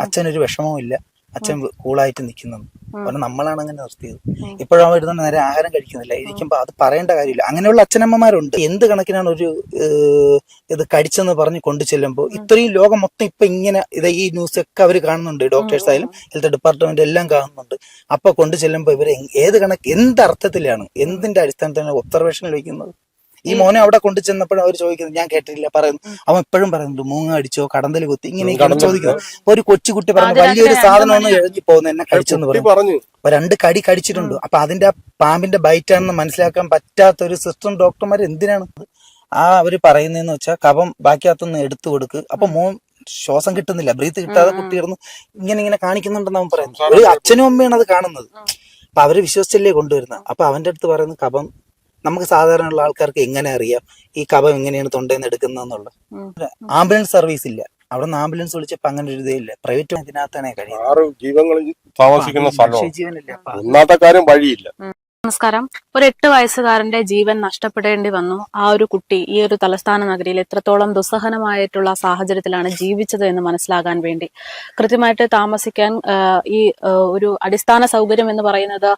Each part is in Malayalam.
അച്ഛനൊരു വിഷമവും ഇല്ല, അച്ഛൻ കൂളായിട്ട് നിൽക്കുന്നു. കാരണം നമ്മളാണ് അങ്ങനെ നിർത്തിയത്. ഇപ്പോഴും അവൻ ഇരുന്ന് നേരെ ആഹാരം കഴിക്കുന്നില്ല. ഇരിക്കുമ്പോൾ അത് പറയേണ്ട കാര്യമില്ല. അങ്ങനെയുള്ള അച്ഛനമ്മമാരുണ്ട്. എന്ത് കണക്കിനാണ് ഒരു ഇത് കടിച്ചെന്ന് പറഞ്ഞ് കൊണ്ടു ചെല്ലുമ്പോൾ ഇത്രയും ലോകം മൊത്തം ഇപ്പൊ ഇങ്ങനെ ഈ ന്യൂസ് ഒക്കെ അവർ കാണുന്നുണ്ട്. ഡോക്ടേഴ്സ് ആയാലും ഹെൽത്ത് ഡിപ്പാർട്ട്മെന്റ് എല്ലാം കാണുന്നുണ്ട്. അപ്പൊ കൊണ്ടു ചെല്ലുമ്പോൾ ഇവരെ ഏത് കണക്ക് എന്ത് അർത്ഥത്തിലാണ്, എന്തിന്റെ അടിസ്ഥാനത്തിലാണ് ഒബ്സർവേഷനിൽ വയ്ക്കുന്നത്? ഈ മോനെ അവിടെ കൊണ്ടു ചെന്നപ്പോഴും അവർ ചോദിക്കുന്നത് ഞാൻ കേട്ടിട്ടില്ല പറയുന്നു. അവൻ ഇപ്പോഴും പറയുന്നുണ്ട് മൂങ്ങ അടിച്ചോ, കടന്തൽ കുത്തി, ഇങ്ങനെയൊക്കെയാണ് ചോദിക്കുന്നത്. ഒരു കൊച്ചുകുട്ടി പറഞ്ഞു വലിയൊരു സാധനമൊന്നും എഴുതി പോകുന്നു, എന്നെ കടിച്ചെന്ന് പറഞ്ഞു. 2 കടി കടിച്ചിട്ടുണ്ട്. അപ്പൊ അതിന്റെ ആ പാമ്പിന്റെ ബൈറ്റാണെന്ന് മനസ്സിലാക്കാൻ പറ്റാത്ത ഒരു സിസ്റ്റം ഡോക്ടർമാർ എന്തിനാണ് അവര് പറയുന്നതെന്ന് വെച്ചാൽ കഫം ബാക്കിയകത്തുനിന്ന് എടുത്തു കൊടുക്ക്. അപ്പൊ മോൻ ശ്വാസം കിട്ടുന്നില്ല, ബ്രീത്ത് കിട്ടാതെ കുട്ടി കിടന്ന് ഇങ്ങനെ കാണിക്കുന്നുണ്ടെന്ന് അവൻ പറയുന്നത്. ഒരു അച്ഛനും അമ്മയാണ് അത് കാണുന്നത്. അപ്പൊ അവര് വിശ്വസിച്ചല്ലേ കൊണ്ടുവരുന്നത്. അപ്പൊ അവന്റെ അടുത്ത് പറയുന്നത് കഫം നമുക്ക് സാധാരണയുള്ള ആൾക്കാർക്ക് എങ്ങനെ അറിയാം ഈ കഫം എങ്ങനെയാണ് തൊണ്ടയിൽ നിന്ന് എടുക്കുന്നതെന്നുള്ള? ആംബുലൻസ് സർവീസ് ഇല്ല. അവിടെ നിന്ന് ആംബുലൻസ് വിളിച്ചപ്പോ അങ്ങനെ ഒരു ഇതേ ഇല്ല. പ്രൈവറ്റ് ഇതിനകത്താണേ കഴിയും. 6 ജീവങ്ങളിൽ താമസിക്കുന്ന സ്ഥലം വഴിയില്ല. നമസ്കാരം. ഒരു 8 വയസ്സുകാരന്റെ ജീവൻ നഷ്ടപ്പെടേണ്ടി വന്നു. ആ ഒരു കുട്ടി ഈ ഒരു തലസ്ഥാന നഗരിയിൽ എത്രത്തോളം ദുസ്സഹനമായിട്ടുള്ള സാഹചര്യത്തിലാണ് ജീവിച്ചത് എന്ന് മനസ്സിലാകാൻ വേണ്ടി കൃത്യമായിട്ട് താമസിക്കാൻ ഈ ഒരു അടിസ്ഥാന സൗകര്യം എന്ന് പറയുന്നത്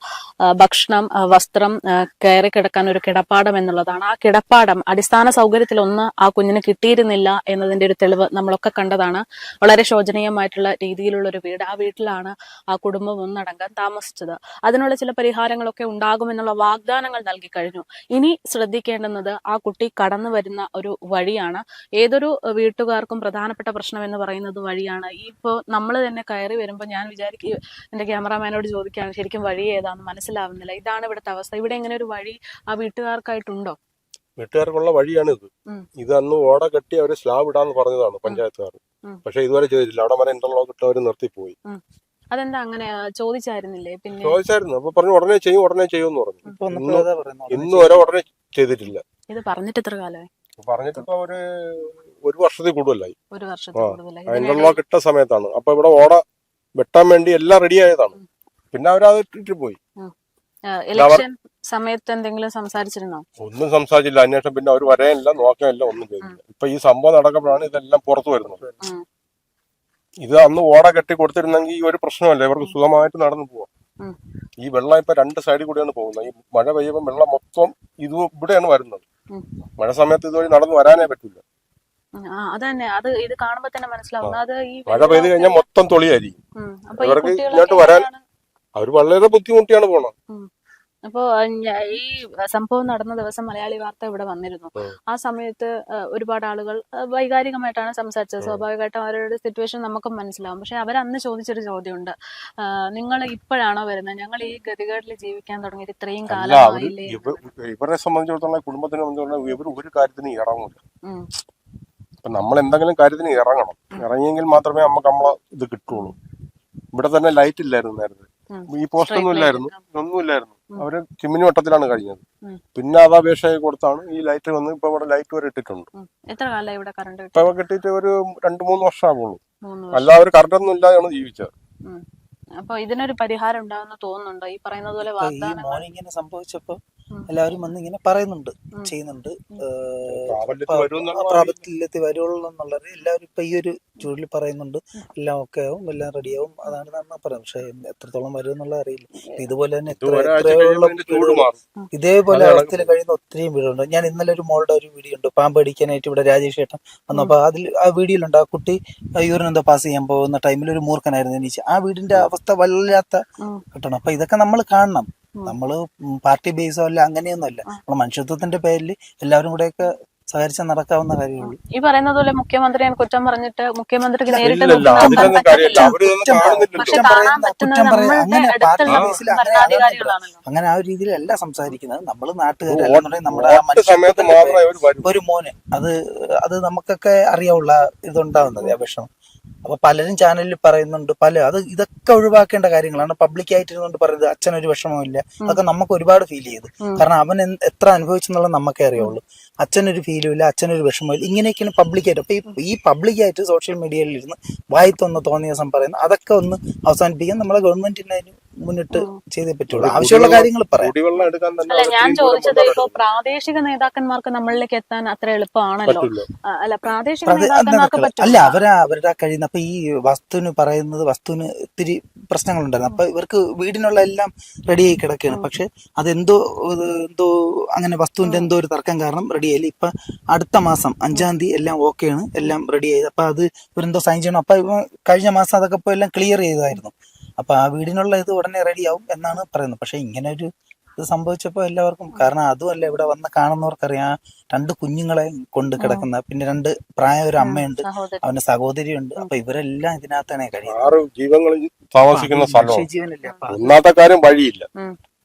ഭക്ഷണം, വസ്ത്രം, കയറി കിടക്കാൻ ഒരു കിടപ്പാടം എന്നുള്ളതാണ്. ആ കിടപ്പാടം അടിസ്ഥാന സൗകര്യത്തിലൊന്ന് ആ കുഞ്ഞിന് കിട്ടിയിരുന്നില്ല എന്നതിന്റെ ഒരു തെളിവ് നമ്മളൊക്കെ കണ്ടതാണ്. വളരെ ശോചനീയമായിട്ടുള്ള രീതിയിലുള്ള ഒരു വീട്. ആ വീട്ടിലാണ് ആ കുടുംബം ഒന്നടങ്കം താമസിച്ചത്. അതിനുള്ള ചില പരിഹാരങ്ങളൊക്കെ ഉണ്ടാകുമെന്നുള്ള വാഗ്ദാനങ്ങൾ നൽകി കഴിഞ്ഞു. ഇനി ശ്രദ്ധിക്കേണ്ടുന്നത് ആ കുട്ടി കടന്നു വരുന്ന ഒരു വഴിയാണ്. ഏതൊരു വീട്ടുകാർക്കും പ്രധാനപ്പെട്ട പ്രശ്നം എന്ന് പറയുന്നത് വഴിയാണ്. ഇപ്പോൾ നമ്മൾ തന്നെ കയറി വരുമ്പോൾ ഞാൻ വിചാരിക്കും, എന്റെ ക്യാമറാമാനോട് ചോദിക്കുകയാണ് ശരിക്കും വഴി ഏതാണെന്ന് മനസ്സിലാവുന്നില്ല. ഇതാണ് ഇവിടുത്തെ അവസ്ഥ. ഇവിടെ ഇങ്ങനെ ഒരു വഴി ആ വീട്ടുകാർക്കായിട്ടുണ്ടോ? വീട്ടുകാർക്കുള്ള വഴിയാണ് ഇത് അന്ന് ഓട കെട്ടി അവര് സ്ലാബ് ഇടാന്ന് പറഞ്ഞതാണ് പഞ്ചായത്തുകാർ. പക്ഷെ ഇതുവരെ ചെയ്തിട്ടില്ല. അവിടെ വരെ ഇന്റർലോക്ക് ഇട്ട് അവര് നിർത്തിപ്പോയി. അതെന്താ അങ്ങനെ ചോദിച്ചായിരുന്നില്ലേ? പിന്നെ ചോദിച്ചായിരുന്നു. അപ്പൊ പറഞ്ഞു ഉടനെ ചെയ്യും എന്ന് പറഞ്ഞു. ഇന്നും വരെ ഉടനെ ചെയ്തിട്ടില്ല. ഇത് പറഞ്ഞിട്ട് എത്ര കാലമായി? പറഞ്ഞിട്ട് ഇപ്പൊ ഒരു വർഷത്തിൽ കൂടുതലായി. ഒരു വർഷത്തിൽ കൂടുതലായി. ഇന്റർലോക്ക് ഇട്ട സമയത്താണ്. അപ്പൊ ഇവിടെ ഓട വെട്ടാൻ വേണ്ടി എല്ലാം റെഡി ആയതാണ്. പിന്നെ അവരത് ഇട്ടിട്ട് പോയി. ഇലക്ഷൻ സമയത്ത് എന്തെങ്കിലും സംസാരിച്ചിരുന്നോ? ഒന്നും സംസാരിച്ചില്ല. അന്വേഷണം പിന്നെ അവർ വരാനില്ല, നോക്കാനില്ല, ഒന്നും ചെയ്തില്ല. ഇപ്പൊ ഈ സംഭവം നടക്കുമ്പോഴാണ് ഇതെല്ലാം പുറത്തു വരുന്നത്. ഇത് അന്ന് ഓട കെട്ടി കൊടുത്തിരുന്നെങ്കിൽ ഈ ഒരു പ്രശ്നമല്ല, ഇവർക്ക് സുഖമായിട്ട് നടന്നു പോവാം. ഈ വെള്ളം ഇപ്പൊ 2 സൈഡിൽ കൂടെയാണ് പോകുന്നത്. ഈ മഴ പെയ്യുമ്പോൾ വെള്ളം മൊത്തം ഇത് ഇവിടെയാണ് വരുന്നത്. മഴ സമയത്ത് ഇതുവഴി നടന്നു വരാനേ പറ്റില്ല. അതന്നെ, അത് ഇത് കാണുമ്പോ തന്നെ മനസ്സിലാവുന്നത്. മഴ പെയ്ത് കഴിഞ്ഞാൽ മൊത്തം തൊളിയായിരിക്കും. ഇവർക്ക് ഇങ്ങോട്ട് വരാൻ അവർ വളരെ ബുദ്ധിമുട്ടിയാണ് പോണത്. അപ്പോ ഈ സംഭവം നടന്ന ദിവസം മലയാളി വാർത്ത ഇവിടെ വന്നിരുന്നു. ആ സമയത്ത് ഒരുപാട് ആളുകൾ വൈകാരികമായിട്ടാണ് സംസാരിച്ചത്. സ്വാഭാവികമായിട്ടും അവരുടെ സിറ്റുവേഷൻ നമുക്കും മനസ്സിലാവും. പക്ഷെ അവരന്ന് ചോദിച്ചൊരു ചോദ്യമുണ്ട്, നിങ്ങൾ ഇപ്പോഴാണോ വരുന്നത്? ഞങ്ങൾ ഈ ഗതികേടിൽ ജീവിക്കാൻ തുടങ്ങിയിട്ട് ഇത്രയും കാലമായില്ലേ? ഇവരെ സംബന്ധിച്ചിടത്തോളം, കുടുംബത്തിനെ സംബന്ധിച്ചിടത്തോളം ഇവർ ഒരു കാര്യത്തിന് ഇറങ്ങൂല. ഇപ്പൊ നമ്മൾ എന്തെങ്കിലും കാര്യത്തിന് ഇറങ്ങണം. ഇറങ്ങിയെങ്കിൽ മാത്രമേ നമുക്ക് നമ്മളെ ഇത് കിട്ടുള്ളൂ. ഇവിടെ തന്നെ ലൈറ്റ് ഇല്ലായിരുന്നു നേരത്തെ. ഈ പോസ്റ്റ് ഒന്നുമില്ലായിരുന്നു. അവര് ചിമ്മിനി വട്ടത്തിലാണ് കഴിഞ്ഞത്. പിന്നെ അത് അപേക്ഷ കൊടുത്താണ് ഈ ലൈറ്റ് വന്ന് ഇപ്പൊ ഇവിടെ ലൈറ്റ് വരെ ഇട്ടിട്ടുണ്ട്. എത്ര കാലമായി ഇവിടെ കറണ്ട്? ഇപ്പൊ കിട്ടിയിട്ട് ഒരു 2-3 വർഷം ആകുള്ളൂ. അല്ല അവര് കറണ്ട് ഒന്നും ഇല്ലാതെയാണ് ജീവിച്ചത്. അപ്പൊ ഇതിനൊരു പരിഹാരം ഉണ്ടാവുന്ന തോന്നുന്നുണ്ടോ? ഈ പറയുന്നത് പോലെ മോൻ ഇങ്ങനെ സംഭവിച്ചപ്പോ എല്ലാവരും വന്ന് ഇങ്ങനെ പറയുന്നുണ്ട്, ചെയ്യുന്നുണ്ട്, പ്രാബല്യത്തിൽ വരുള്ളൂ എന്നുള്ളത് എല്ലാവരും ഇപ്പൊ ഈ ഒരു ചൂടിൽ പറയുന്നുണ്ട്. എല്ലാം ഒക്കെ ആവും, എല്ലാം റെഡിയാവും, അതാണ് പറയുന്നത്. പക്ഷെ എത്രത്തോളം വരും എന്നുള്ളത് അറിയില്ല. ഇതുപോലെ തന്നെ ഇതേപോലെ അവസ്ഥയിൽ കഴിയുന്ന ഒത്തിരിയും വീടുണ്ട്. ഞാൻ ഇന്നലെ ഒരു മോളുടെ ഒരു വീഡിയോ ഉണ്ട്, പാമ്പ് അടിക്കാനായിട്ട് ഇവിടെ രാജേഷ് ചേട്ടൻ വന്നപ്പോ അതിൽ ആ വീഡിയോയിലുണ്ട് ആ കുട്ടി യൂറിൻ എന്താ പാസ് ചെയ്യാൻ പോകുന്ന ടൈമിൽ ഒരു മൂർഖനായിരുന്നു എനിക്ക്. ആ വീടിന്റെ അവസ്ഥ വല്ലാത്ത കിട്ടണം. അപ്പൊ ഇതൊക്കെ നമ്മൾ കാണണം. നമ്മള് പാർട്ടി ബേസോ അല്ല, അങ്ങനെയൊന്നും അല്ല. നമ്മള് മനുഷ്യത്വത്തിന്റെ പേരിൽ എല്ലാവരും കൂടെയൊക്കെ സഹകരിച്ചാൽ നടക്കാവുന്ന കാര്യമുള്ളൂ. ഈ പറയുന്നത് പോലെ മുഖ്യമന്ത്രിയെ കുറ്റം പറഞ്ഞിട്ട് മുഖ്യമന്ത്രിക്ക് നേരിട്ട് അങ്ങനെ ആ ഒരു രീതിയിലല്ല സംസാരിക്കുന്നത്. നമ്മള് നാട്ടുകാരല്ല, നമ്മുടെ ഒരു മോന് അത് നമുക്കൊക്കെ അറിയാവുള്ള ഇതുണ്ടാവുന്നത് ആ വിഷമം. അപ്പൊ പലരും ചാനലിൽ പറയുന്നുണ്ട്, ഇതൊക്കെ ഒഴിവാക്കേണ്ട കാര്യങ്ങളാണ്. പബ്ലിക് ആയിട്ടിരുന്നുകൊണ്ട് പറയുന്നത് അച്ഛനൊരു വിഷമമില്ല, അതൊക്കെ നമുക്ക് ഒരുപാട് ഫീൽ ചെയ്തു. കാരണം അവൻ എത്ര അനുഭവിച്ചെന്നുള്ളത് നമുക്കേ അറിയുള്ളൂ. അച്ഛനൊരു ഫീലും ഇല്ല, അച്ഛനൊരു വിഷമമില്ല, ഇങ്ങനെയൊക്കെയാണ് പബ്ലിക്കായിട്ട്. അപ്പൊ ഈ പബ്ലിക്കായിട്ട് സോഷ്യൽ മീഡിയയിൽ ഇരുന്ന് വായി തോന്നിയ ദിവസം പറയുന്നത് അതൊക്കെ ഒന്ന് അവസാനിപ്പിക്കാൻ നമ്മളെ ഗവൺമെന്റിന് മുന്നിട്ട് ചെയ്തേ പറ്റുള്ളൂ. ആവശ്യമുള്ള കാര്യങ്ങൾ പറയാം. കുടിവെള്ളം എടുക്കാൻ തന്നെ അല്ല, അവിടെ ഞാൻ ഇത്രയും ദൂരം ചോദിച്ചത് കൊണ്ടുവരാൻ ഇപ്പൊ പ്രാദേശിക നേതാക്കന്മാർക്ക് നമ്മളിലേക്ക് എത്താൻ അത്ര എളുപ്പമാണല്ലോ. പറ്റില്ല. അല്ല, പ്രാദേശിക നേതാക്കന്മാർക്ക് പറ്റും. അല്ല, അവരുടെ കഴിയുന്ന അപ്പൊ ഈ വസ്തുവിന് ഇത്തിരി പ്രശ്നങ്ങളുണ്ടായിരുന്നു. അപ്പൊ ഇവർക്ക് വീടിനുള്ള എല്ലാം റെഡിയായി കിടക്കുകയാണ്. പക്ഷെ അതെന്തോ അങ്ങനെ വസ്തുവിന്റെ എന്തോ ഒരു തർക്കം കാരണം റെഡിയായില്ല. ഇപ്പൊ അടുത്ത മാസം 5-ാം തീയതി എല്ലാം ഓക്കെയാണ്, എല്ലാം റെഡി ആയത്. അപ്പൊ അത് ഇവരെന്തോ സൈൻ ചെയ്യണം. അപ്പൊ കഴിഞ്ഞ മാസം അതൊക്കെ ഇപ്പൊ എല്ലാം ക്ലിയർ ചെയ്തായിരുന്നു. അപ്പൊ ആ വീടിനുള്ള ഇത് ഉടനെ റെഡിയാവും എന്നാണ് പറയുന്നത്. പക്ഷെ ഇങ്ങനെ ഒരു ഇത് സംഭവിച്ചപ്പോ എല്ലാവർക്കും, കാരണം അതുമല്ല ഇവിടെ വന്ന് കാണുന്നവർക്കറിയാം, 2 കുഞ്ഞുങ്ങളെ കൊണ്ട് കിടക്കുന്ന, പിന്നെ 2 പ്രായ ഒരു അമ്മയുണ്ട്, അവന്റെ സഹോദരിയുണ്ട്. അപ്പൊ ഇവരെല്ലാം ഇതിനകത്താണ് കഴിയുന്നത്. 6 ജീവങ്ങൾ താമസിക്കുന്ന സ്ഥലമാണ്. ജീവനല്ലേ. അപ്പൊ ഒന്നാമത്തെ കാര്യം വഴിയില്ല.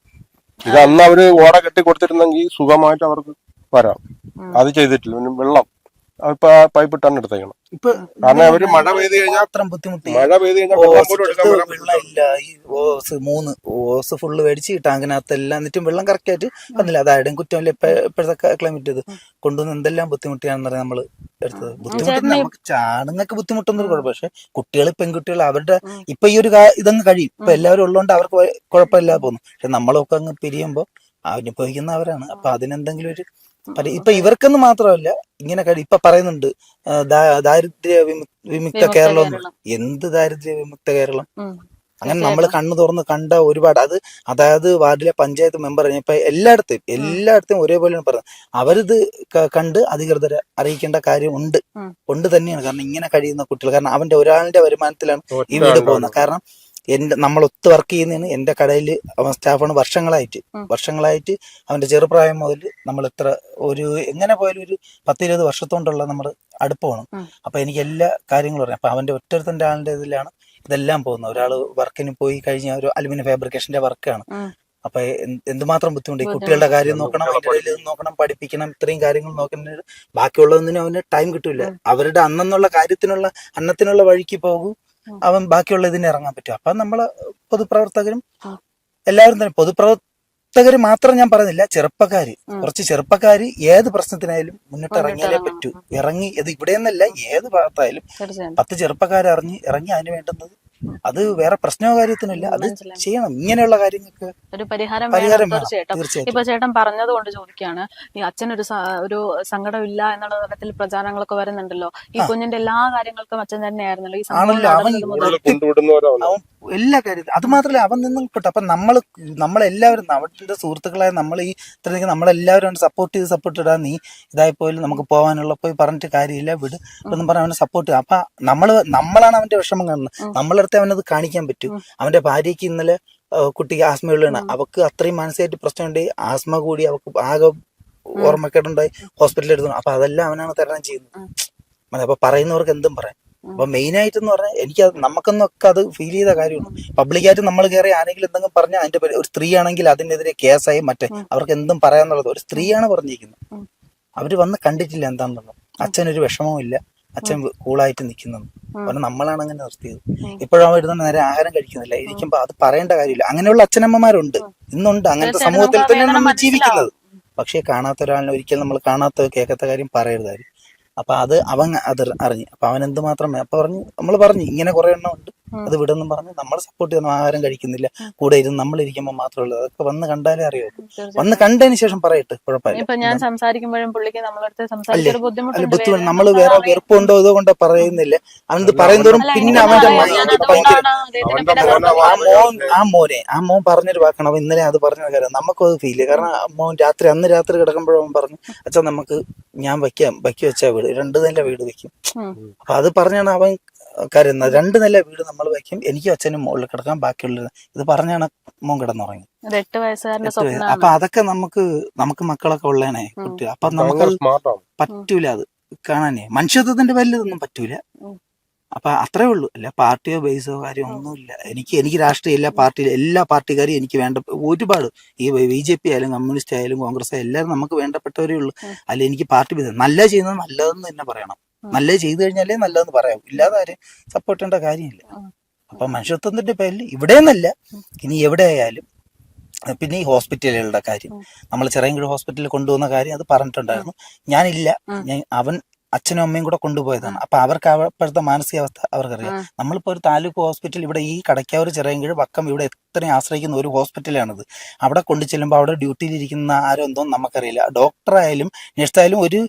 ഇത് അന്ന് അവര് ഓട കെട്ടി കൊടുത്തിരുന്നെങ്കിൽ സുഖമായിട്ട് അവർക്ക് വരാം. അത് ചെയ്തിട്ടില്ല. പിന്നെ വെള്ളം ഇപ്പൊ പൈപ്പ് ഇട്ടാണ് എടുത്തേക്കണം. ഇപ്പൊ കാരണം അവര് മഴ പെയ്ത് കഴിഞ്ഞാൽ മാത്രം ബുദ്ധിമുട്ടി. മഴ പെയ്ത് കഴിഞ്ഞാൽ വെള്ളം പോലും എടുക്കാൻ പറ്റാൻ വെള്ളമില്ല. ഈ ഓസ് ഫുള്ള് മേടിച്ച് ടാങ്കിനകത്ത് എല്ലാം, എന്നിട്ടും വെള്ളം കറക്റ്റ് ആയിട്ട് വന്നില്ല. അതായിരുന്നു കുറ്റമല്ല. ഇപ്പോഴത്തെ ക്ലൈമറ്റ് ഇത് കൊണ്ടുവന്ന് എന്തെല്ലാം ബുദ്ധിമുട്ടിയാണെന്ന് പറയാൻ നമ്മള് എടുത്തത്. ബുദ്ധിമുട്ട് നമുക്ക് ആണുങ്ങൾക്ക് ബുദ്ധിമുട്ടൊന്നും കുഴപ്പം. പക്ഷെ കുട്ടികൾ, പെൺകുട്ടികൾ അവരുടെ ഇപ്പൊ ഈ ഒരു ഇതങ്ങ് കഴിയും. ഇപ്പൊ എല്ലാവരും ഉള്ളതുകൊണ്ട് അവർക്ക് കുഴപ്പമില്ലാതെ പോകുന്നു. പക്ഷെ നമ്മളൊക്കെ അങ്ങ് പിരിയുമ്പോ അനുഭവിക്കുന്ന അവരാണ്. അപ്പൊ അതിനെന്തെങ്കിലും ഒരു ഇപ്പൊ ഇവർക്കെന്ന് മാത്രമല്ല, ഇങ്ങനെ ഇപ്പൊ പറയുന്നുണ്ട് ദാരിദ്ര്യ വിമുക്ത കേരളം എന്ന്. എന്ത് ദാരിദ്ര്യ വിമുക്ത കേരളം? അങ്ങനെ നമ്മൾ കണ്ണു തുറന്ന് കണ്ട ഒരുപാട്, അതായത് വാർഡിലെ പഞ്ചായത്ത് മെമ്പർ ഇപ്പൊ എല്ലായിടത്തും ഒരേപോലെയാണ് പറയുന്നത്. അവരിത് കണ്ട് അധികൃതരെ അറിയിക്കേണ്ട കാര്യം ഉണ്ട് തന്നെയാണ്. കാരണം ഇങ്ങനെ കഴിയുന്ന കുട്ടികൾ, കാരണം അവന്റെ ഒരാളുടെ വരുമാനത്തിലാണ് ഈ വീട് പോകുന്നത്. കാരണം നമ്മൾ ഒത്ത് വർക്ക് ചെയ്യുന്നതിന്, എന്റെ കടയിൽ അവൻ സ്റ്റാഫാണ് വർഷങ്ങളായിട്ട് അവന്റെ ചെറുപ്രായം മുതൽ നമ്മൾ എങ്ങനെ പോയാലും ഒരു 10-20 വർഷത്തോണ്ടുള്ള നമ്മൾ അടുപ്പമാണ്. അപ്പൊ എനിക്ക് എല്ലാ കാര്യങ്ങളും അറിയാം. അപ്പൊ അവന്റെ ഒറ്റൊരുത്തന്റെ ആളിന്റെ ഇതിലാണ് ഇതെല്ലാം പോകുന്നത്. ഒരാള് വർക്കിന് പോയി കഴിഞ്ഞ ഒരു അലുമിനിയം ഫാബ്രിക്കേഷന്റെ വർക്കാണ്. അപ്പൊ എന്തുമാത്രം ബുദ്ധിമുട്ട്. ഈ കുട്ടികളുടെ കാര്യം നോക്കണം, അതിന്റെ ഇടയിൽ ഇത് നോക്കണം, പഠിപ്പിക്കണം, ഇത്രയും കാര്യങ്ങൾ നോക്കുന്നത്. ബാക്കിയുള്ളതൊന്നിനും അവന് ടൈം കിട്ടൂല. അവരുടെ അന്നത്തിനുള്ള വഴിക്ക് പോകും. അവൻ ബാക്കിയുള്ള ഇതിന് ഇറങ്ങാൻ പറ്റും. അപ്പൊ നമ്മള് പൊതുപ്രവർത്തകരും എല്ലാവരും തന്നെ, പൊതുപ്രവർത്തകര് മാത്രം ഞാൻ പറയുന്നില്ല, കുറച്ച് ചെറുപ്പക്കാര് ഏത് പ്രശ്നത്തിനായാലും മുന്നിട്ട് ഇറങ്ങിയാലേ പറ്റൂ. ഇത് ഇവിടെ നിന്നല്ല, ഏത് ഭാഗത്തായാലും 10 ചെറുപ്പക്കാർ ഇറങ്ങി അതിന് വേണ്ടുന്നത്. അത് വേറെ പ്രശ്നമോ കാര്യത്തിനല്ല, അത് ചെയ്യണം. ഇങ്ങനെയുള്ള കാര്യങ്ങൾക്ക് ഒരു പരിഹാരം തീർച്ചയായിട്ടും. ഇപ്പൊ ചേട്ടൻ പറഞ്ഞത് കൊണ്ട് ചോദിക്കുകയാണ്, ഈ അച്ഛനൊരു ഒരു സങ്കടമില്ല എന്നുള്ള തരത്തിൽ പ്രചാരണങ്ങളൊക്കെ വരുന്നുണ്ടല്ലോ. ഈ കുഞ്ഞിന്റെ എല്ലാ കാര്യങ്ങൾക്കും അച്ഛൻ തന്നെയായിരുന്നല്ലോ ഈ അവൻ എല്ലാ കാര്യത്തിലും. അത് മാത്രമല്ല, അവൻ നിന്നും കിട്ടും. അപ്പൊ നമ്മളെല്ലാവരും, അവന്റെ സുഹൃത്തുക്കളായ നമ്മൾ ഈ ഇത്രയും നമ്മളെല്ലാവരും സപ്പോർട്ട് ഇടാൻ, നീ ഇതായിപ്പോലും നമുക്ക് പോകാനുള്ള പോയി പറഞ്ഞിട്ട് കാര്യമില്ല, വിട് എന്നും പറഞ്ഞ് അവനെ സപ്പോർട്ട് ചെയ്യും. അപ്പൊ നമ്മളാണ് അവന്റെ വിഷമം കാണുന്നത്. നമ്മളടുത്ത് അവനത് കാണിക്കാൻ പറ്റും. അവന്റെ ഭാര്യയ്ക്ക് ഇന്നലെ കുട്ടിക്ക് ആസ്മയുള്ളതാണ്. അവക്ക് അത്രയും മാനസികമായിട്ട് പ്രശ്നമുണ്ട്. ആസ്മ കൂടി അവക്ക് ആകെ ഓർമ്മക്കേടുണ്ടായി ഹോസ്പിറ്റലിൽ എടുത്തു. അപ്പൊ അതെല്ലാം അവനാണ് തരണം ചെയ്യുന്നത്. അപ്പൊ പറയുന്നവർക്ക് എന്തും പറയാം. അപ്പൊ മെയിൻ ആയിട്ടെന്ന് പറഞ്ഞാൽ നമുക്കൊന്നൊക്കെ അത് ഫീൽ ചെയ്ത കാര്യമാണ്. പബ്ലിക്കായിട്ട് നമ്മൾ കയറി ആരെങ്കിലും എന്തെങ്കിലും പറഞ്ഞാൽ അതിന്റെ ഒരു സ്ത്രീ ആണെങ്കിൽ അതിനെതിരെ കേസായി അവർക്ക് എന്തും പറയാന്നുള്ളത്. ഒരു സ്ത്രീയാണ് പറഞ്ഞിരിക്കുന്നത്. അവര് വന്ന് കണ്ടിട്ടില്ല എന്താണെന്നുള്ളത്. അച്ഛനൊരു വിഷമവും ഇല്ല, അച്ഛൻ കൂളായിട്ട് നിൽക്കുന്നത്. കാരണം നമ്മളാണ് അങ്ങനെ നിർത്തിയത്. ഇപ്പോഴും അവൻ ഇരുന്ന് നേരെ ആഹാരം കഴിക്കുന്നില്ല. ഇരിക്കുമ്പോ അത് പറയേണ്ട കാര്യമില്ല. അങ്ങനെയുള്ള അച്ഛനമ്മമാരുണ്ട്, ഇന്നുണ്ട്. അങ്ങനത്തെ സമൂഹത്തിൽ തന്നെയാണ് നമ്മൾ ജീവിക്കുന്നത്. പക്ഷെ കാണാത്ത ഒരാളിനെ ഒരിക്കലും നമ്മൾ കേൾക്കാത്ത കാര്യം പറയരുതായിരുന്നു. അപ്പൊ അവൻ അറിഞ്ഞു. അപ്പൊ അവൻ എന്തുമാത്രം നമ്മൾ പറഞ്ഞു ഇങ്ങനെ കുറെ എണ്ണം ഉണ്ട്, അത് വിടെന്നും പറഞ്ഞ് നമ്മൾ സപ്പോർട്ട് ചെയ്യുന്നു. ആഹാരം കഴിക്കുന്നില്ല, കൂടെ ഇരുന്ന് നമ്മൾ ഇരിക്കുമ്പോൾ മാത്രമല്ല. അതൊക്കെ വന്ന് കണ്ടാലേ അറിയാം. വന്ന് കണ്ടതിന് ശേഷം പറയട്ടെ, കുഴപ്പമില്ല. ഞാൻ സംസാരിക്കുമ്പോഴും പുള്ളിക്ക് നമ്മളടുത്ത് ബുദ്ധിമുട്ട് നമ്മൾ വേറെ വെറുപ്പുണ്ടോ ഇതോ കൊണ്ടോ പറയുന്നില്ല. അവനത് പറയുന്നതോറും പിന്നെ അവന്റെ ആ മോൻ പറഞ്ഞൊരു വാക്കാണ്. അവൻ ഇന്നലെ അത് പറഞ്ഞ കാര്യം നമുക്കും അത് ഫീൽ ചെയ്യും. കാരണം അന്ന് രാത്രി കിടക്കുമ്പോഴും പറഞ്ഞു, അച്ഛൻ നമുക്ക് ഞാൻ ബക്കി വെച്ചാ വീട് 2 നില വീട് വെക്കും. അപ്പൊ അത് പറഞ്ഞാണ് അവൻ കരുതുന്നത്. 2 നില വീട് നമ്മൾ വെക്കും, എനിക്കും അച്ഛനും മുകളിൽ കിടക്കാൻ, ബാക്കിയുള്ളത് ഇത് പറഞ്ഞാണ് മോൻ കിടന്നുറങ്ങി. അപ്പൊ അതൊക്കെ നമുക്ക് മക്കളൊക്കെ ഉള്ളേനെ കുട്ടി. അപ്പൊ നമുക്ക് പറ്റൂല, അത് കാണാനേ മനുഷ്യത്വത്തിന്റെ വലുതൊന്നും പറ്റൂല. അപ്പൊ അത്രേ ഉള്ളൂ. അല്ല പാർട്ടിയോ ബേസോ കാര്യം ഒന്നുമില്ല. എനിക്ക് രാഷ്ട്രീയ എല്ലാ പാർട്ടിക്കാരും എനിക്ക് വേണ്ട ഒരുപാട്. ഈ BJP ആയാലും കമ്മ്യൂണിസ്റ്റ് ആയാലും കോൺഗ്രസ് ആയാലും എല്ലാവരും നമുക്ക് വേണ്ടപ്പെട്ടവരേ ഉള്ളൂ. അല്ല എനിക്ക് പാർട്ടി നല്ല ചെയ്യുന്നത് നല്ലതെന്ന് തന്നെ പറയണം. നല്ലത് ചെയ്തു കഴിഞ്ഞാലേ നല്ലതെന്ന് പറയാം. ഇല്ലാതെ ആരും സപ്പോർട്ട് ചെയ്യേണ്ട കാര്യമില്ല. അപ്പൊ മനുഷ്യത്വത്തിന്റെ പേരിൽ ഇവിടെ നിന്നല്ല, ഇനി എവിടെ ആയാലും. പിന്നെ ഈ ഹോസ്പിറ്റലുകളുടെ കാര്യം, നമ്മൾ ചിറയൻകീഴ് ഹോസ്പിറ്റലിൽ കൊണ്ടുപോകുന്ന കാര്യം അത് പറഞ്ഞിട്ടുണ്ടായിരുന്നു. ഞാനില്ല, അവൻ അച്ഛനും അമ്മയും കൂടെ കൊണ്ടുപോയതാണ്. അപ്പൊ അവർക്ക് അപ്പോഴത്തെ മാനസികാവസ്ഥ അവർക്കറിയാം. നമ്മളിപ്പോ ഒരു താലൂക്ക് ഹോസ്പിറ്റൽ ഇവിടെ ഈ കടയ്ക്കാവൂർ ചിറയൻകീഴ് വക്കം ഇവിടെ എത്രയും ആശ്രയിക്കുന്ന ഒരു ഹോസ്പിറ്റലാണിത്. അവിടെ കൊണ്ടു ചെല്ലുമ്പോൾ അവിടെ ഡ്യൂട്ടിയിലിരിക്കുന്ന ആരോ എന്തോ നമുക്കറിയില്ല. ഡോക്ടറായാലും നഴ്സായാലും ഒരു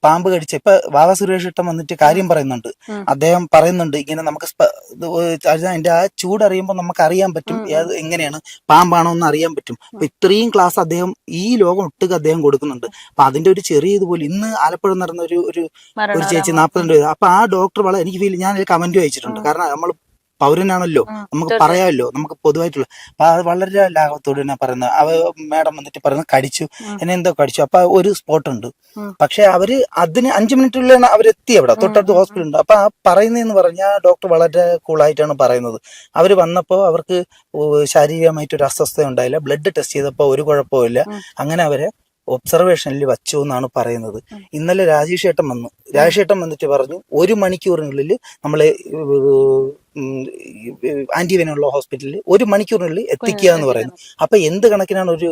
പാമ്പ് കടിച്ച ഇപ്പൊ വാവ സുരേഷ് ഇട്ടം വന്നിട്ട് കാര്യം പറയുന്നുണ്ട്. അദ്ദേഹം പറയുന്നുണ്ട് ഇങ്ങനെ നമുക്ക് അതിന്റെ ആ ചൂടറിയുമ്പോൾ നമുക്ക് അറിയാൻ പറ്റും ഏത് എങ്ങനെയാണ് പാമ്പാണോ എന്ന് അറിയാൻ പറ്റും. അപ്പൊ ഇത്രയും ക്ലാസ് അദ്ദേഹം ഈ ലോകം ഒട്ടുക അദ്ദേഹം കൊടുക്കുന്നുണ്ട്. അപ്പൊ അതിന്റെ ഒരു ചെറിയ ഇതുപോലെ ഇന്ന് ആലപ്പുഴ നടന്ന ഒരു ചേച്ചി 42 വയസ്സ്. അപ്പൊ ആ ഡോക്ടർ വളരെ എനിക്ക് ഫീൽ ഞാൻ കമന്റ് അയച്ചിട്ടുണ്ട്. കാരണം നമ്മൾ പൗരനാണല്ലോ, നമുക്ക് പറയാമല്ലോ, നമുക്ക് പൊതുവായിട്ടുള്ള. അപ്പൊ അത് വളരെ ലാഘവത്തോട് തന്നെ പറയുന്നത്. മാഡം വന്നിട്ട് പറയുന്നത് കടിച്ചു, എന്നെ എന്തോ കടിച്ചു. അപ്പൊ ഒരു സ്പോട്ട് ഉണ്ട്. പക്ഷെ അവര് അതിന് 5 മിനിറ്റുള്ളിലാണ് അവരെത്തി അവിടെ തൊട്ടടുത്ത് ഹോസ്പിറ്റൽ ഉണ്ട്. അപ്പൊ ആ പറയുന്നതെന്ന് പറഞ്ഞാൽ ഡോക്ടർ വളരെ കൂളായിട്ടാണ് പറയുന്നത്. അവര് വന്നപ്പോ അവർക്ക് ശാരീരികമായിട്ടൊരു അസ്വസ്ഥത ഉണ്ടായില്ല. ബ്ലഡ് ടെസ്റ്റ് ചെയ്തപ്പോ ഒരു കുഴപ്പമില്ല. അങ്ങനെ അവരെ ഒബ്സർവേഷനിൽ വച്ചു എന്നാണ് പറയുന്നത്. ഇന്നലെ രാജേഷ് ഏട്ടൻ വന്നു. രാജേഷ് ഏട്ടൻ വന്നിട്ട് പറഞ്ഞു 1 മണിക്കൂറിനുള്ളിൽ നമ്മളെ ആന്റിവെനുള്ള ഹോസ്പിറ്റലിൽ 1 മണിക്കൂറിനുള്ളിൽ എത്തിക്കുക എന്ന് പറയുന്നു. അപ്പൊ എന്ത് കണക്കിനാണ് ഒരു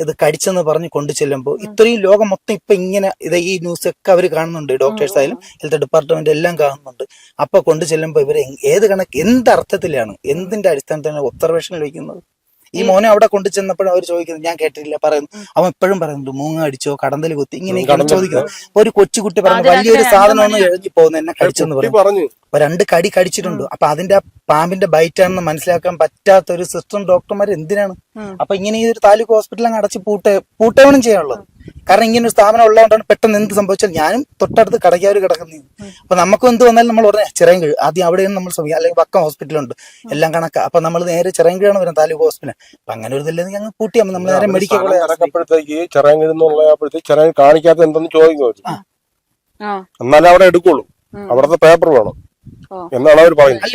ഇത് കടിച്ചെന്ന് പറഞ്ഞ് കൊണ്ടു ചെല്ലുമ്പോൾ ഇത്രയും ലോകം മൊത്തം ഇപ്പൊ ഇങ്ങനെ ഈ ന്യൂസ് ഒക്കെ അവർ കാണുന്നുണ്ട്. ഡോക്ടേഴ്സ് ആയാലും ഹെൽത്ത് ഡിപ്പാർട്ട്മെന്റ് എല്ലാം കാണുന്നുണ്ട്. അപ്പൊ കൊണ്ടു ചെല്ലുമ്പോൾ ഇവരെ ഏത് കണക്ക് എന്തർത്ഥത്തിലാണ് എന്തിന്റെ അടിസ്ഥാനത്തിലാണ് ഒബ്സർവേഷനിൽ വയ്ക്കുന്നത്? ഈ മോനെ അവിടെ കൊണ്ടു ചെന്നപ്പോഴും അവർ ചോദിക്കുന്നത് ഞാൻ കേട്ടിട്ടില്ല പറയുന്നു. അവൻ എപ്പോഴും പറയുന്നുണ്ട് മൂങ്ങ അടിച്ചോ കടന്തൽ കുത്തി ഇങ്ങനെയൊക്കെയാണ് ചോദിക്കുന്നത്. ഒരു കൊച്ചുകുട്ടി പറഞ്ഞു വലിയൊരു സാധനമൊന്നും എഴുതി പോകുന്നു എന്നെ കടിച്ചെന്ന് പറഞ്ഞു. 2 കടി കടിച്ചിട്ടുണ്ട്. അപ്പൊ അതിന്റെ ആ പാമ്പിന്റെ ബൈറ്റാണെന്ന് മനസ്സിലാക്കാൻ പറ്റാത്ത ഒരു സിസ്റ്റം ഡോക്ടർമാർ എന്തിനാണ്? അപ്പൊ ഇങ്ങനെ ഈ ഒരു താലൂക്ക് ഹോസ്പിറ്റൽ അങ്ങ് അടച്ച് പൂട്ടേവണം ചെയ്യാനുള്ളത്. കാരണം ഇങ്ങനെ ഒരു സ്ഥാപനം ഉള്ളതുകൊണ്ടാണ് പെട്ടെന്ന് എന്ത് സംഭവിച്ചാൽ ഞാനും തൊട്ടടുത്ത് കടയ്ക്കാവൂർ കിടക്കുന്നത്. അപ്പൊ നമുക്കും എന്ത് വന്നാലും നമ്മൾ പറഞ്ഞ ചിറയൻകീഴ് ആദ്യം അവിടെയാണ് നമ്മൾ ശ്രമിക്കുക. അല്ലെങ്കിൽ വക്കം ഹോസ്പിറ്റലുണ്ട് എല്ലാം കണക്കാ. അപ്പൊ നമ്മൾ നേരെ ചിറയൻകീഴാണ് വരുന്നത് താലൂക്ക് ഹോസ്പിറ്റൽ. അപ്പൊ അങ്ങനെ ഒരു ഇതില്ലെങ്കിൽ ഞങ്ങൾ പൂട്ടിയാൽ നമ്മൾ നേരെ മെഡിക്കൽ കോളേജ് ഇറക്കപ്പോഴത്തേക്ക് ചിറയൻകീഴ് ചിറയൻ കാണിക്കാത്ത എന്തെന്ന് ചോദിക്കും. എന്നാലും അവിടെ എടുക്കുള്ളൂ. അവിടുത്തെ പേപ്പർ വേണം എന്നാണ് അവർ പറയുന്നത്.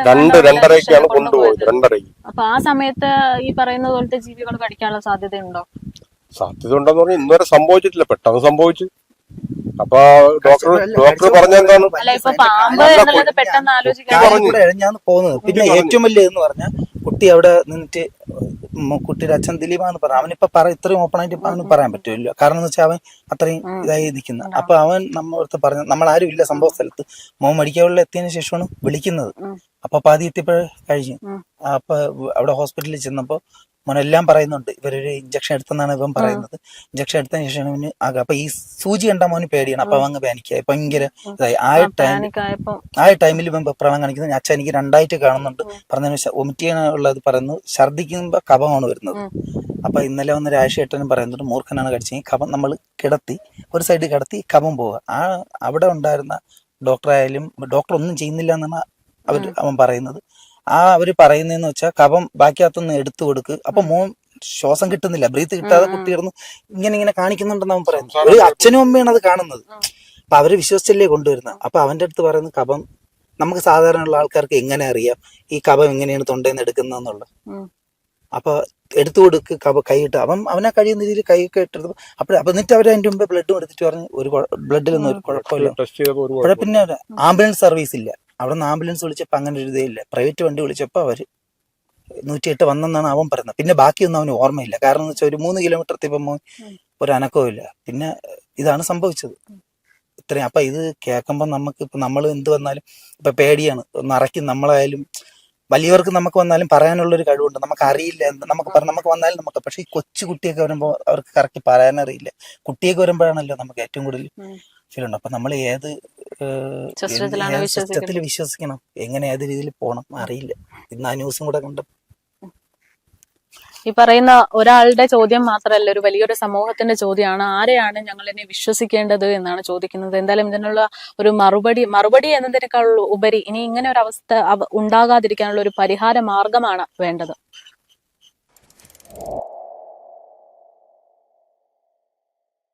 2-2:30 കൊണ്ടുപോയത്. 2:30. അപ്പൊ ആ സമയത്ത് ഈ പറയുന്ന പോലത്തെ ജീവികൾ കടിക്കാനുള്ള സാധ്യതയുണ്ടോ? സാധ്യത ഉണ്ടെന്ന് പറഞ്ഞാൽ ഇന്നുവരെ സംഭവിച്ചിട്ടില്ല. പെട്ടെന്ന് സംഭവിച്ചു. അപ്പൊ ഡോക്ടർ പറഞ്ഞെന്താണ് എഴഞ്ഞാന്ന് പോകുന്നത്. പിന്നെ ഏറ്റവും വലിയ എന്ന് പറഞ്ഞാൽ കുട്ടി അവിടെ നിന്നിട്ട് കുട്ടിയുടെ അച്ഛൻ ദിലീപാന്ന് പറഞ്ഞു. അവനിപ്പോ ഇത്രയും ഓപ്പൺ ആയിട്ട് അവന് പറയാൻ പറ്റുമല്ലോ. കാരണം എന്ന് വെച്ചാൽ അവൻ അത്രയും ഇതായി നിൽക്കുന്നത്. അപ്പൊ അവൻ നമ്മളടുത്ത് പറഞ്ഞു നമ്മളാരും ഇല്ല സംഭവ സ്ഥലത്ത്. മോൻ മെഡിക്കൽ എത്തിയതിനു ശേഷമാണ് വിളിക്കുന്നത്. അപ്പൊ പാതി എത്തിയപ്പോഴേ കഴിഞ്ഞു. അപ്പൊ അവിടെ ഹോസ്പിറ്റലിൽ ചെന്നപ്പോ മോനെല്ലാം പറയുന്നുണ്ട്. ഇവരൊരു ഇഞ്ചക്ഷൻ എടുത്തെന്നാണ് ഇവൻ പറയുന്നത്. ഇഞ്ചക്ഷൻ എടുത്തതിന് ശേഷം അവന് അപ്പൊ ഈ സൂചി കണ്ട മോന് പേടിയാണ്. അപ്പൊ അവങ്ങ് പാനിക്കായി ഭയങ്കര ഇതായി. ആ ടൈമിൽ ഇവൻ വെപ്രാളം കാണിക്കുന്നത്. അച്ഛൻ എനിക്ക് 2ആയിട്ട് കാണുന്നുണ്ട് പറഞ്ഞതിന് വൊമിറ്റ് ചെയ്യാനുള്ളത് പറയുന്നത്. ഛർദ്ദിക്കുമ്പോ കഫമാണ് വരുന്നത്. അപ്പൊ ഇന്നലെ വന്ന് രാജേഷേട്ടനും പറയുന്നുണ്ട് മൂർഖനാണ് കടിച്ചെങ്കിൽ കഫം നമ്മൾ കിടത്തി ഒരു സൈഡ് കിടത്തി കഫം പോവുക. അവിടെ ഉണ്ടായിരുന്ന ഡോക്ടറായാലും ഡോക്ടർ ഒന്നും ചെയ്യുന്നില്ല എന്നാണ് അവൻ പറയുന്നത്. അവര് പറയുന്നതെന്ന് വെച്ചാൽ കഫം ബാക്കിയകത്തുനിന്ന് എടുത്തു കൊടുക്ക്. അപ്പൊ മോൻ ശ്വാസം കിട്ടുന്നില്ല, ബ്രീത്ത് കിട്ടാതെ കുട്ടി കിടന്നു ഇങ്ങനെ കാണിക്കുന്നുണ്ടെന്ന് അവൻ പറയുന്നത്. ഒരു അച്ഛനും അമ്മയാണ് അത് കാണുന്നത്. അപ്പൊ അവര് വിശ്വസിച്ചല്ലേ കൊണ്ടുവരുന്നത്. അപ്പൊ അവന്റെ അടുത്ത് പറയുന്നത് കഫം നമുക്ക് സാധാരണ ഉള്ള ആൾക്കാർക്ക് എങ്ങനെ അറിയാം ഈ കഫം എങ്ങനെയാണ് തൊണ്ടയിൽ എടുക്കുന്നതെന്നുള്ളത്. അപ്പൊ എടുത്തു കൊടുക്ക് കൈയിട്ട് അവനെ കഴിയുന്ന രീതിയിൽ കൈയൊക്കെ ഇട്ടെടുത്തു. അപ്പൊ എന്നിട്ട് അവർ അതിന്റെ മുമ്പേ ബ്ലഡും എടുത്തിട്ട് പറഞ്ഞ് ഒരു ബ്ലഡിലൊന്നും ഒരു കുഴപ്പമില്ല. പിന്നെ ആംബുലൻസ് സർവീസ് ഇല്ല. അവിടെ നിന്ന് ആംബുലൻസ് വിളിച്ചപ്പോൾ അങ്ങനെ ഒരു ഇതേ ഇല്ല. പ്രൈവറ്റ് വണ്ടി വിളിച്ചപ്പോൾ അവര് 108 വന്നെന്നാണ് അവൻ പറയുന്നത്. പിന്നെ ബാക്കിയൊന്നും അവന് ഓർമ്മയില്ല. കാരണം എന്ന് വെച്ചാൽ ഒരു 3 കിലോമീറ്റർ എത്തിയപ്പോൾ ഒരു അനക്കവും ഇല്ല. പിന്നെ ഇതാണ് സംഭവിച്ചത് ഇത്രയും. അപ്പൊ ഇത് കേൾക്കുമ്പോൾ നമുക്ക് ഇപ്പൊ നമ്മൾ എന്ത് വന്നാലും ഇപ്പൊ പേടിയാണ്. നിറയ്ക്കും നമ്മളായാലും വലിയവർക്ക് നമുക്ക് വന്നാലും പറയാനുള്ളൊരു കഴിവുണ്ട്. നമുക്ക് അറിയില്ല നമുക്ക് വന്നാലും നമുക്ക്. പക്ഷെ ഈ കൊച്ചു കുട്ടിയൊക്കെ വരുമ്പോൾ അവർക്ക് കറക്റ്റ് പറയാനറിയില്ല. കുട്ടിയൊക്കെ വരുമ്പോഴാണല്ലോ നമുക്ക് ഏറ്റവും കൂടുതൽ ഫീൽ ഉണ്ട്. അപ്പൊ നമ്മൾ ഏത് സിസ്റ്റത്തിൽ വിശ്വസിക്കണം, എങ്ങനെ ഏത് രീതിയിൽ പോകണം അറിയില്ല. ഇന്ന് ആ ന്യൂസും കൂടെ കണ്ട് ഈ പറയുന്ന ഒരാളുടെ ചോദ്യം മാത്രമല്ല, ഒരു വലിയൊരു സമൂഹത്തിന്റെ ചോദ്യമാണ്. ആരെയാണ് ഞങ്ങൾ ഇനി വിശ്വസിക്കേണ്ടത് എന്നാണ് ചോദിക്കുന്നത്. എന്തായാലും ഇതിനുള്ള ഒരു മറുപടി എന്നതിനേക്കാൾ ഉപരി ഇനി ഇങ്ങനെ ഒരു അവസ്ഥ ഉണ്ടാകാതിരിക്കാനുള്ള ഒരു പരിഹാര മാർഗമാണ് വേണ്ടത്.